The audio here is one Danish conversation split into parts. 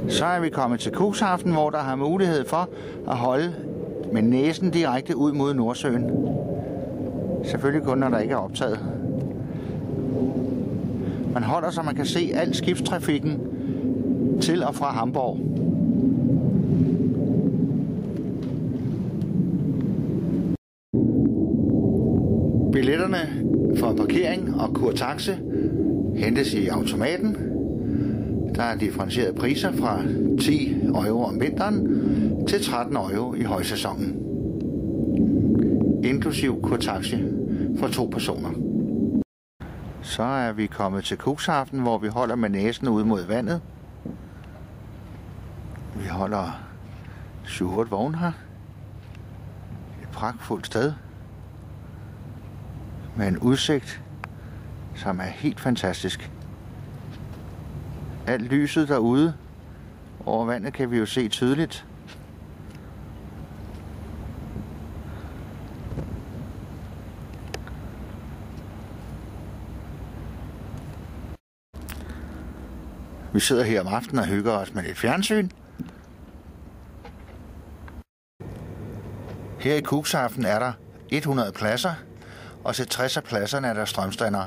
Så er vi kommet til Cuxhaven, hvor der har mulighed for at holde med næsen direkte ud mod Nordsøen. Selvfølgelig kun, når der ikke er optaget. Man holder, så man kan se al skibstrafikken til og fra Hamborg. Billetterne for parkering og kurtaxe hentes i automaten. Der er differentierede priser fra 10 euro om vinteren til 13 euro i højsæsonen. Inklusiv kurtaxe for 2 personer. Så er vi kommet til Cuxhaven, hvor vi holder med næsen ud mod vandet. Vi holder 7-8 vogne her. Et pragtfuldt sted. Med en udsigt, som er helt fantastisk. Alt lyset derude over vandet kan vi jo se tydeligt. Vi sidder her om aftenen og hygger os med lidt fjernsyn. Her i Cuxhaven er der 100 pladser, og til 60 af pladserne er der strømstandere.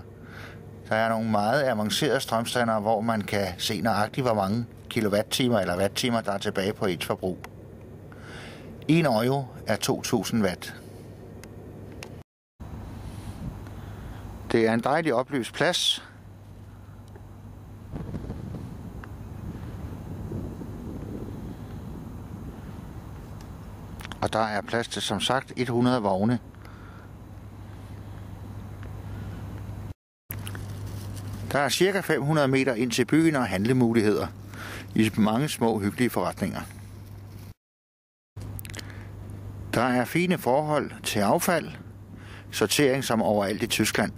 Der er nogle meget avancerede strømstandere, hvor man kan se nøjagtigt, hvor mange kilowattimer eller watttimer, der er tilbage på et forbrug. 1 euro er 2000 watt. Det er en dejlig oplyst plads. Og der er plads til, som sagt, 100 vogne. Der er cirka 500 meter ind til byen og handlemuligheder i mange små hyggelige forretninger. Der er fine forhold til affald, sortering som overalt i Tyskland.